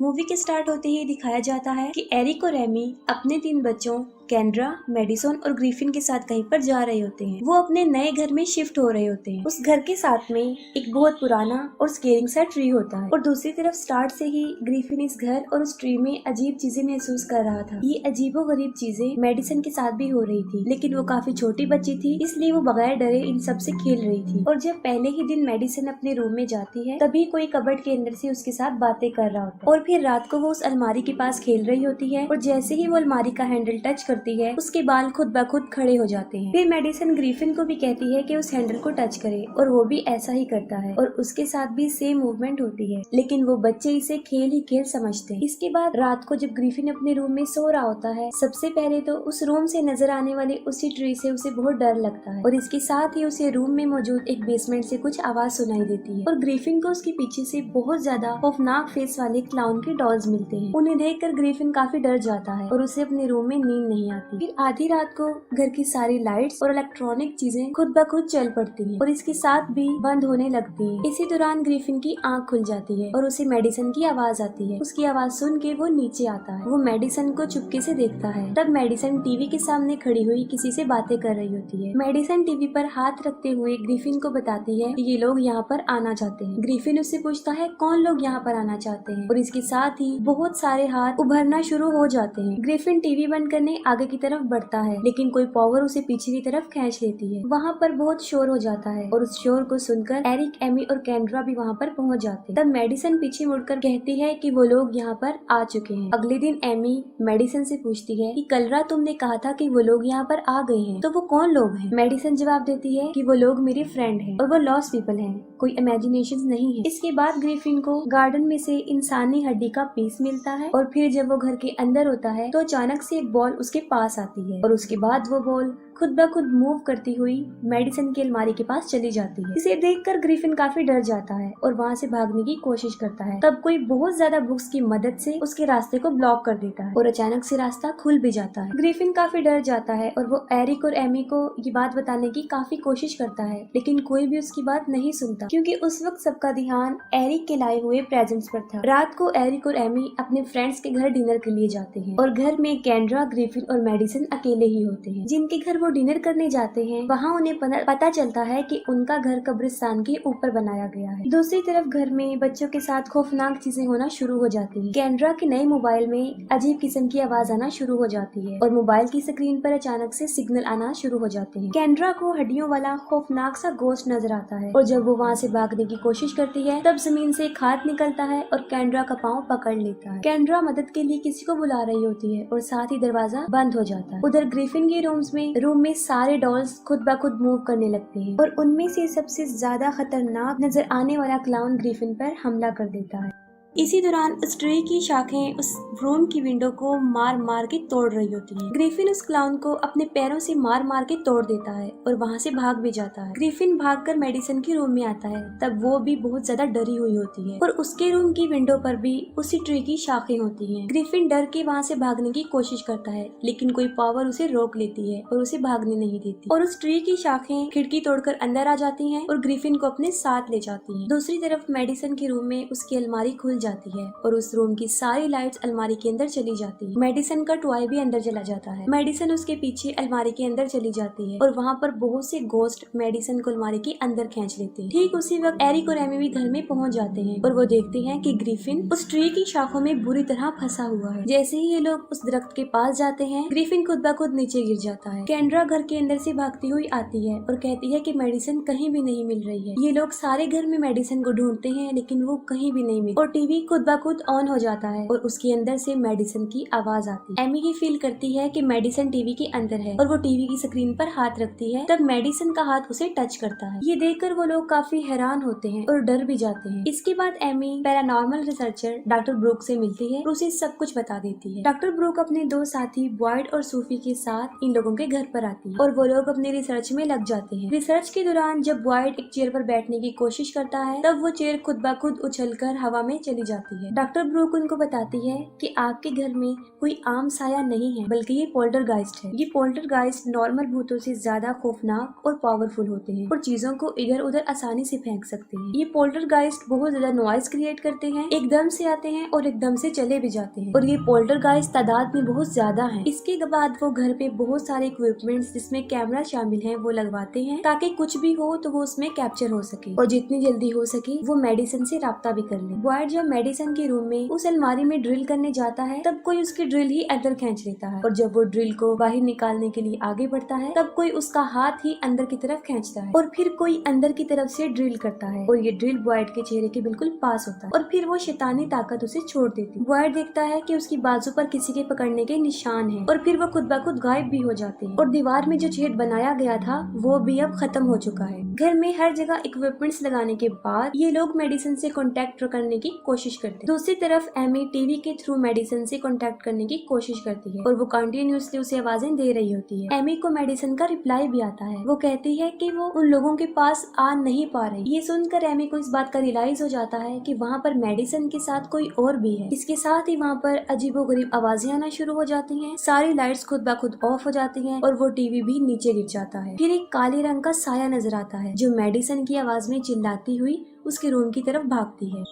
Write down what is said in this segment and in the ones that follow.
Movie के start होते ही दिखाया जाता है कि एरिक और एमी अपने 3 बच्चों केंड्रा, मेडिसन और ग्रिफिन के साथ कहीं पर जा रहे होते हैं। वो अपने नए घर में शिफ्ट हो रहे होते हैं। उस घर के साथ में एक बहुत पुराना और स्केरिंग सा ट्री होता है और दूसरी तरफ स्टार्ट से ही ग्रिफिन इस घर और उस ट्री में अजीब चीजें महसूस कर रहा था। ये अजीबोगरीब चीजें मेडिसन के साथ भी हो रही थी, लेकिन वो काफी छोटी बच्ची थी, इसलिए वो बगैर डरे इन सब से खेल रही थी। और जब पहले ही दिन मेडिसन अपने रूम में जाती है, तभी कोई कबर्ड के अंदर से उसके साथ बातें कर रहा होता है। और फिर रात को वो उस अलमारी के पास खेल रही होती है और जैसे ही वो अलमारी का हैंडल टच करती है, उसके बाल खुद ब खुद खड़े हो जाते हैं। फिर मेडिसन ग्रिफिन को भी कहती है कि उस हैंडल को टच करे और वो भी ऐसा ही करता है और उसके साथ भी सेम मूवमेंट होती है, लेकिन वो बच्चे इसे खेल ही खेल समझते हैं। इसके बाद रात को जब ग्रिफिन अपने रूम में सो रहा होता है, सबसे पहले तो उस रूम से नजर आने वाले उसी ट्री से उसे बहुत डर लगता है और इसके साथ ही उसे रूम में मौजूद एक बेसमेंट से कुछ आवाज सुनाई देती है और ग्रिफिन को उसके पीछे से बहुत ज्यादा खौफनाक फेस वाले क्लाउन के डॉल्स मिलते हैं। उन्हें देखकर ग्रिफिन काफी डर जाता है और उसे अपने रूम में नींद नहीं आती। फिर आधी रात को घर की सारी लाइट्स और इलेक्ट्रॉनिक चीजें खुद ब खुद चल पड़ती हैं और इसके साथ भी बंद होने लगती हैं। इसी दौरान ग्रिफिन की आंख खुल जाती है और उसे मेडिसन की आवाज आती है। उसकी आवाज सुन के वो नीचे आता है। वो मेडिसन को चुपके से देखता है। तब मेडिसन टीवी के सामने खड़ी हुई किसी से बातें कर रही होती है। मेडिसन टीवी पर हाथ रखते हुए ग्रिफिन को बताती है कि ये लोग यहाँ पर आना चाहते हैं। ग्रिफिन उससे पूछता है कौन लोग यहाँ पर आना चाहते हैं और इसके साथ ही बहुत सारे हाथ उभरना शुरू हो जाते हैं। ग्रिफिन टीवी बंद करने आगे की तरफ बढ़ता है, लेकिन कोई पावर उसे पीछे की तरफ खींच लेती है। वहाँ पर बहुत शोर हो जाता है और उस शोर को सुनकर एरिक, एमी और केंड्रा भी वहाँ पर पहुँच जाते हैं। तब मेडिसन पीछे मुड़कर कहती है कि वो लोग यहाँ पर आ चुके हैं। अगले दिन एमी मेडिसन से पूछती है कि कल रात तुमने कहा था कि वो लोग यहाँ पर आ गए हैं, तो वो कौन लोग हैं? मेडिसन जवाब देती है कि वो लोग मेरे फ्रेंड हैं और वो लॉस्ट पीपल हैं, कोई इमेजिनेशन नहीं है। इसके बाद ग्रिफिन को गार्डन में से इंसानी हड्डी का पीस मिलता है और फिर जब वो घर के अंदर होता है तो अचानक से एक बॉल उसके पास आती है और उसके बाद वो बॉल खुद ब खुद मूव करती हुई मेडिसन की अलमारी के पास चली जाती है। इसे देखकर ग्रिफिन काफी डर जाता है और वहाँ से भागने की कोशिश करता है। तब कोई बहुत ज्यादा बुक्स की मदद से उसके रास्ते को ब्लॉक कर देता है और अचानक से रास्ता खुल भी जाता है। ग्रिफिन काफी डर जाता है और वो एरिक और एमी को ये बात बताने की काफी कोशिश करता है, लेकिन कोई भी उसकी बात नहीं सुनता क्योंकि उस वक्त सबका ध्यान एरिक के लाए हुए प्रेजेंट्स पर था। रात को एरिक और एमी अपने फ्रेंड्स के घर डिनर के लिए जाते हैं और घर में केंड्रा, ग्रिफिन और मेडिसन अकेले ही होते हैं। जिनके घर वो डिनर करने जाते हैं वहाँ उन्हें पता चलता है कि उनका घर कब्रिस्तान के ऊपर बनाया गया है। दूसरी तरफ घर में बच्चों के साथ खौफनाक चीजें होना शुरू हो जाती हैं। केंड्रा के नए मोबाइल में अजीब किस्म की आवाज आना शुरू हो जाती है और मोबाइल की स्क्रीन पर अचानक से सिग्नल आना शुरू हो जाते हैं। केंड्रा को हड्डियों वाला खौफनाक सा गोश्त नजर आता है और जब वो वहाँ से भागने की कोशिश करती है तब जमीन से एक हाथ निकलता है और केंड्रा का पाँव पकड़ लेता है। केंड्रा मदद के लिए किसी को बुला रही होती है और साथ ही दरवाजा बंद हो जाता है। उधर ग्रिफिन के रूम में सारे डॉल्स खुद ब खुद मूव करने लगते हैं और उनमें से सबसे ज्यादा खतरनाक नजर आने वाला क्लाउन ग्रिफिन पर हमला कर देता है। इसी दौरान उस ट्री की शाखें उस रूम की विंडो को मार मार के तोड़ रही होती हैं। ग्रिफिन उस क्लाउन को अपने पैरों से मार मार के तोड़ देता है और वहाँ से भाग भी जाता है। ग्रिफिन भागकर मेडिसन के रूम में आता है। तब वो भी बहुत ज्यादा डरी हुई होती है और उसके रूम की विंडो पर भी उसी ट्री की शाखें होती हैं। ग्रिफिन डर के वहाँ से भागने की कोशिश करता है, लेकिन कोई पावर उसे रोक लेती है और उसे भागने नहीं देती और उस ट्री की शाखें खिड़की तोड़कर अंदर आ जाती हैं और ग्रिफिन को अपने साथ ले जाती हैं। दूसरी तरफ मेडिसन के रूम में उसकी अलमारी खुल जाती है और उस रूम की सारी लाइट्स अलमारी के अंदर चली जाती है। मेडिसन का टॉय भी अंदर चला जाता है। मेडिसन उसके पीछे अलमारी के अंदर चली जाती है और वहाँ पर बहुत से घोस्ट मेडिसन को अलमारी के अंदर खींच लेते हैं। ठीक उसी वक्त एरिक और एमी भी घर में पहुँच जाते हैं और वो देखते हैं कि ग्रिफिन उस ट्री की शाखों में बुरी तरह फंसा हुआ है। जैसे ही ये लोग उस दरख्त के पास जाते हैं, ग्रिफिन खुद ब खुद नीचे गिर जाता है। केंड्रा घर के अंदर से भागती हुई आती है और कहती है कि मेडिसन कहीं भी नहीं मिल रही है। ये लोग सारे घर में मेडिसन को ढूंढते हैं, लेकिन वो कहीं भी नहीं मिली और टीवी खुद ब खुद ऑन हो जाता है और उसके अंदर से मेडिसन की आवाज आती है। एमी ये फील करती है कि मेडिसन टीवी के अंदर है और वो टीवी की स्क्रीन पर हाथ रखती है। तब मेडिसन का हाथ उसे टच करता है। ये देखकर वो लोग काफी हैरान होते हैं और डर भी जाते हैं। इसके बाद Amy paranormal researcher doctor Brooke से मिलती है और उसे सब कुछ बता देती है। डॉक्टर ब्रूक अपने 2 साथी बॉयड और सूफी के साथ इन लोगों के घर पर आती है और वो लोग अपने रिसर्च में लग जाते हैं। रिसर्च के दौरान जब बॉयड एक चेयर पर बैठने की कोशिश करता है, तब वो चेयर खुद ब खुद उछलकर हवा में चली चली जाती है। डॉक्टर ब्रूक उनको बताती है कि आपके घर में कोई आम साया नहीं है, बल्कि ये पोल्टरगाइस्ट है। ये पोल्टरगाइस्ट नॉर्मल भूतों से ज्यादा खौफनाक और पावरफुल होते हैं और चीजों को इधर उधर आसानी से फेंक सकते हैं। ये पोल्टरगाइस्ट बहुत ज्यादा नॉइज क्रिएट करते हैं, एकदम से आते हैं और एकदम से चले भी जाते हैं और ये पोल्टरगाइस्ट तादाद में बहुत ज्यादा है। इसके बाद वो घर पे बहुत सारे इक्विपमेंट्स जिसमें कैमरा शामिल है वो लगवाते हैं ताकि कुछ भी हो तो वो उसमें कैप्चर हो सके और जितनी जल्दी हो सके वो मेडिसन से राब्ता भी कर ले। बॉयड जब मेडिसन के रूम में उस अलमारी में ड्रिल करने जाता है तब कोई उसकी ड्रिल ही अंदर खींच लेता है और जब वो ड्रिल को बाहर निकालने के लिए आगे बढ़ता है तब कोई उसका हाथ ही अंदर की तरफ खींचता है और फिर कोई अंदर की तरफ से ड्रिल करता है और ये ड्रिल बॉयड के चेहरे के बिल्कुल पास होता है और फिर वो शैतानी ताकत उसे छोड़ देती है। बॉयड देखता है कि उसकी बाजू पर किसी के पकड़ने के निशान है और फिर वो खुद ब खुद गायब भी हो जाते हैं और दीवार में जो छेद बनाया गया था वो भी अब खत्म हो चुका है। घर में हर जगह इक्विपमेंट्स लगाने के बाद ये लोग मेडिसिन से कांटेक्ट करने की कोशिश करते हैं। दूसरी तरफ एमी टीवी के थ्रू मेडिसिन से कांटेक्ट करने की कोशिश करती है और वो कंटिन्यूअसली उसे आवाजें दे रही होती है। एमी को मेडिसिन का रिप्लाई भी आता है। वो कहती है कि वो उन लोगों के पास आ नहीं पा रही। ये सुनकर एमी को इस बात का रियलाइज हो जाता है कि वहाँ पर मेडिसिन के साथ कोई और भी है। इसके साथ ही वहाँ पर अजीबोगरीब आवाजें आना शुरू हो जाती हैं, सारी लाइट्स खुद ब खुद ऑफ हो जाती हैं और वो टीवी भी नीचे गिर जाता है। फिर एक काले रंग का साया नजर आता है जो मेडिसिन की आवाज में चिल्लाती हुई उसके रूम की तरफ भागती है।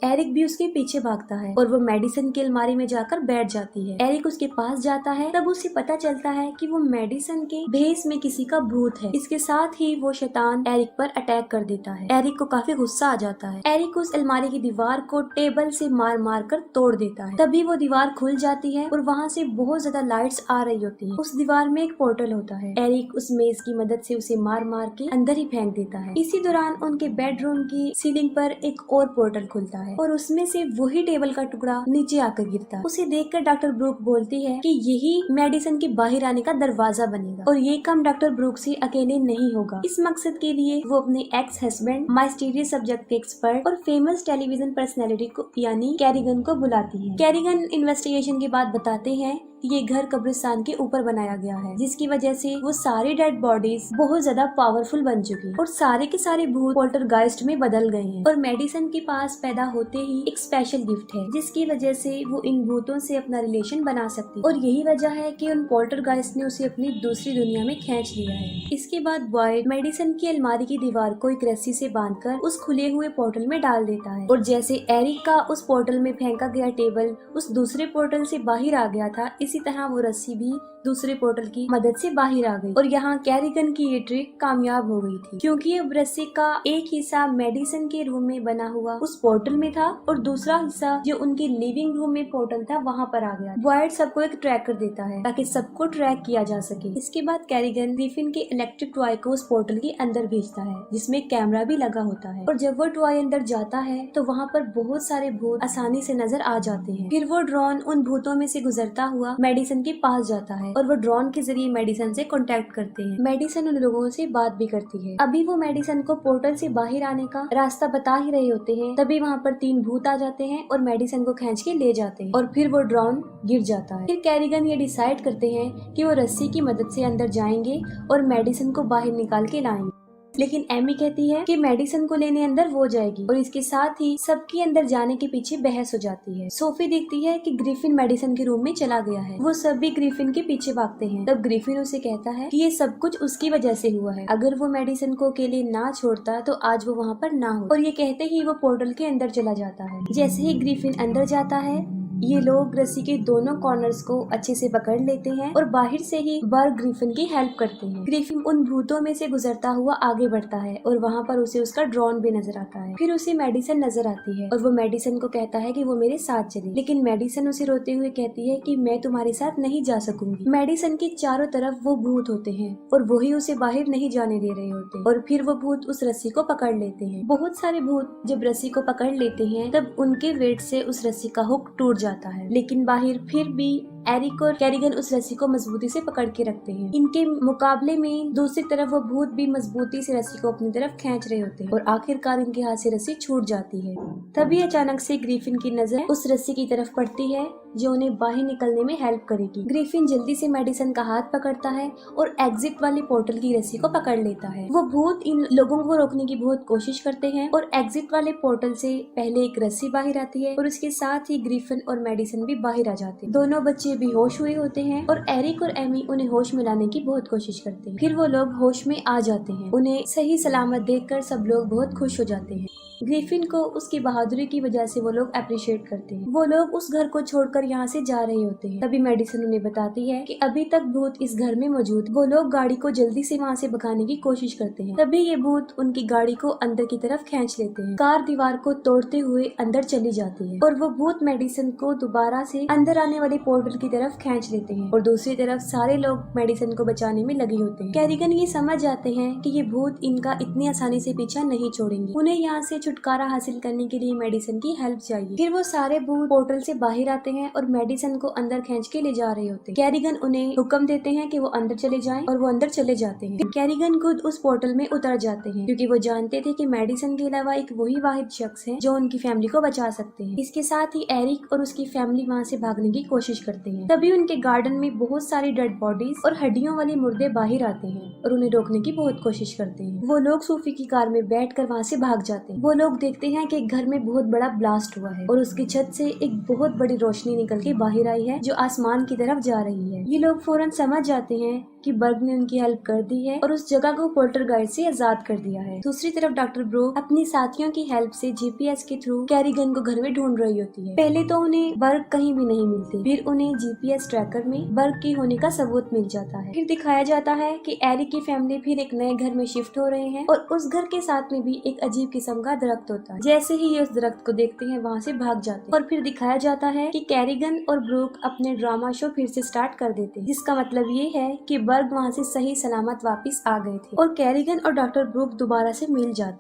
एरिक भी उसके पीछे भागता है और वो मेडिसिन की अलमारी में जाकर बैठ जाती है। एरिक उसके पास जाता है तब उसे पता चलता है कि वो मेडिसिन के भेस में किसी का भूत है। इसके साथ ही वो शैतान एरिक पर अटैक कर देता है। एरिक को काफी गुस्सा आ जाता है। एरिक उस अलमारी की दीवार को टेबल से मार मार कर तोड़ देता है। तभी वो दीवार खुल जाती है और वहाँ से बहुत ज्यादा लाइट्स आ रही होती हैं। उस दीवार में एक पोर्टल होता है। एरिक उस मेज की मदद से उसे मार मार के अंदर ही फेंक देता है। इसी दौरान उनके बेडरूम की सीलिंग पर एक और पोर्टल खुलता है और उसमें से वही टेबल का टुकड़ा नीचे आकर गिरता है। उसे देखकर डॉक्टर ब्रूक बोलती है कि यही मेडिसिन के बाहर आने का दरवाजा बनेगा और ये काम डॉक्टर ब्रूक से अकेले नहीं होगा। इस मकसद के लिए वो अपने एक्स हस्बैंड, माइस्टीरियस सब्जेक्ट एक्सपर्ट और फेमस टेलीविजन पर्सनैलिटी को यानी कैरिगन को बुलाती है। कैरिगन इन्वेस्टिगेशन के बाद बताते हैं ये घर कब्रिस्तान के ऊपर बनाया गया है जिसकी वजह से वो सारी डेड बॉडीज बहुत ज्यादा पावरफुल बन चुकी है और सारे के सारे भूत पोल्टरगाइस्ट में बदल गए हैं और मेडिसिन के पास पैदा होते ही एक स्पेशल गिफ्ट है जिसकी वजह से वो इन भूतों से अपना रिलेशन बना सकती है और यही वजह है कि उन पोल्टरगाइस्ट ने उसे अपनी दूसरी दुनिया में खींच लिया है। इसके बाद बॉयड मेडिसिन की अलमारी की दीवार को एक रस्सी से बांधकर उस खुले हुए पोर्टल में डाल देता है और जैसे एरिक का उस पोर्टल में फेंका गया टेबल उस दूसरे पोर्टल से बाहर आ गया था, इसी तरह वो रस्सी भी दूसरे पोर्टल की मदद से बाहर आ गई और यहाँ कैरिगन की ये ट्रिक कामयाब हो गई थी क्योंकि अब रस्सी का एक हिस्सा मेडिसिन के रूम में बना हुआ उस पोर्टल में था और दूसरा हिस्सा जो उनके लिविंग रूम में पोर्टल था वहाँ पर आ गया। बॉयड सबको एक ट्रैकर देता है ताकि सबको ट्रैक किया जा सके। इसके बाद कैरिगन ग्रिफिन के इलेक्ट्रिक टॉय को उस पोर्टल के अंदर भेजता है जिसमें कैमरा भी लगा होता है और जब वो टॉय अंदर जाता है तो वहाँ पर बहुत सारे भूत आसानी से नजर आ जाते हैं। फिर वो ड्रोन उन भूतों में से गुजरता हुआ मेडिसिन के पास जाता है और वो ड्रोन के जरिए मेडिसिन से कांटेक्ट करते हैं। मेडिसिन उन लोगों से बात भी करती है। अभी वो मेडिसिन को पोर्टल से बाहर आने का रास्ता बता ही रहे होते हैं तभी वहाँ पर 3 भूत आ जाते हैं और मेडिसिन को खींच के ले जाते हैं और फिर वो ड्रोन गिर जाता है। फिर कैरिगन ये डिसाइड करते हैं कि वो रस्सी की मदद से अंदर जाएंगे और मेडिसिन को बाहर निकाल के लाएंगे, लेकिन एमी कहती है कि मेडिसिन को लेने अंदर वो जाएगी और इसके साथ ही सबकी अंदर जाने के पीछे बहस हो जाती है। सोफी देखती है कि ग्रिफिन मेडिसिन के रूम में चला गया है। वो सब भी ग्रिफिन के पीछे भागते हैं। तब ग्रिफिन उसे कहता है कि ये सब कुछ उसकी वजह से हुआ है, अगर वो मेडिसिन को अकेले ना छोड़ता तो आज वो वहाँ पर ना हो। और ये कहते ही वो पोर्टल के अंदर चला जाता है। जैसे ही ग्रिफिन अंदर जाता है ये लोग रस्सी के दोनों कॉर्नर्स को अच्छे से पकड़ लेते हैं और बाहर से ही बर्ग ग्रिफिन की हेल्प करते हैं। ग्रिफिन उन भूतों में से गुजरता हुआ आगे बढ़ता है और वहाँ पर उसे उसका ड्रोन भी नजर आता है। फिर उसे मेडिसिन नजर आती है और वो मेडिसिन को कहता है कि वो मेरे साथ चले, लेकिन मेडिसिन उसे रोते हुए कहती है कि मैं तुम्हारे साथ नहीं जा सकूंगी। मेडिसिन के चारों तरफ वो भूत होते हैं और वही उसे बाहर नहीं जाने दे रहे होते और फिर वो भूत उस रस्सी को पकड़ लेते हैं। बहुत सारे भूत जब रस्सी को पकड़ लेते हैं तब उनके वेट से उस रस्सी का हुक टूट जाता है, लेकिन बाहर फिर भी एरिक और कैरिगन उस रस्सी को मजबूती से पकड़ के रखते हैं। इनके मुकाबले में दूसरी तरफ वो भूत भी मजबूती से रस्सी को अपनी तरफ खींच रहे होते हैं और आखिरकार इनके हाथ से रस्सी छूट जाती है। तभी अचानक से ग्रिफिन की नजर उस रस्सी की तरफ पड़ती है जो उन्हें बाहर निकलने में हेल्प करेगी। ग्रिफिन जल्दी से मेडिसन का हाथ पकड़ता है और एग्जिट वाले पोर्टल की रस्सी को पकड़ लेता है। वो भूत इन लोगों को रोकने की बहुत कोशिश करते हैं और एग्जिट वाले पोर्टल से पहले एक रस्सी बाहर आती है और उसके साथ ही ग्रिफिन और मेडिसन भी बाहर आ जाते हैं। दोनों बच्चे बेहोश हुए होते हैं और एरिक और एमी उन्हें होश में लाने की बहुत कोशिश करते हैं। फिर वो लोग होश में आ जाते हैं। उन्हें सही सलामत देखकर सब लोग बहुत खुश हो जाते हैं। ग्रिफिन को उसकी बहादुरी की वजह से वो लोग अप्रिशिएट करते हैं। वो लोग उस घर को छोड़कर यहाँ से जा रहे होते हैं। तभी मेडिसन उन्हें बताती है कि अभी तक भूत इस घर में मौजूद। वो लोग गाड़ी को जल्दी से वहाँ से भगाने की कोशिश करते हैं। तभी ये भूत उनकी गाड़ी को अंदर की तरफ खींच लेते हैं। कार दीवार को तोड़ते हुए अंदर चली जाती है और वो भूत मेडिसन को दोबारा से अंदर आने वाले पोर्टल की तरफ खींच लेते हैं और दूसरी तरफ सारे लोग मेडिसन को बचाने में लगे होते हैं। कैरिगन ये समझ जाते हैं कि ये भूत इनका इतनी आसानी से पीछा नहीं छोड़ेंगे। उन्हें यहाँ से छुटकारा हासिल करने के लिए मेडिसन की हेल्प चाहिए। फिर वो सारे भूत पोर्टल से बाहर आते हैं और मेडिसन को अंदर खींच के ले जा रहे होते हैं। कैरिगन उन्हें हुक्म देते हैं कि वो अंदर चले जाएं और वो अंदर चले जाते हैं। कैरिगन खुद उस पोर्टल में उतर जाते हैं क्योंकि वो जानते थे कि मेडिसन के अलावा एक वही वाहिद शख्स है जो उनकी फैमिली को बचा सकते हैं। इसके साथ ही एरिक और उसकी फैमिली वहाँ से भागने की कोशिश करते हैं। तभी उनके गार्डन में बहुत सारी डेड बॉडीज और हड्डियों वाले मुर्दे बाहर आते हैं और उन्हें रोकने की बहुत कोशिश करते हैं। वो लोग सूफी की कार में बैठकर वहाँ से भाग जाते हैं। वो लोग देखते हैं कि घर में बहुत बड़ा ब्लास्ट हुआ है और उसकी छत से एक बहुत बड़ी रोशनी निकल के बाहर आई है जो आसमान की तरफ जा रही है। ये लोग फौरन समझ जाते हैं कि बर्ग ने उनकी हेल्प कर दी है और उस जगह को पोल्टरगाइस्ट से आजाद कर दिया है। दूसरी तरफ डॉक्टर ब्रूक अपनी साथियों की हेल्प से जीपीएस के थ्रू कैरिगन को घर में ढूंढ रही होती है। पहले तो उन्हें बर्ग कहीं भी नहीं मिलती, फिर उन्हें जीपीएस ट्रैकर में बर्ग की होने का सबूत मिल जाता है। फिर दिखाया जाता है कि एरिक की फैमिली फिर एक नए घर में शिफ्ट हो रहे हैं और उस घर के साथ में भी एक अजीब किस्म का दरख्त होता है। जैसे ही ये उस दरख्त को देखते हैं वहाँ से भाग जाते हैं और फिर दिखाया जाता है कि कैरिगन और ब्रूक अपने ड्रामा शो फिर से स्टार्ट कर देते हैं, जिसका मतलब ये है कि बर्ग वहाँ से सही सलामत वापस आ गए थे और कैरिगन और डॉक्टर ब्रूक दोबारा से मिल जाते हैं।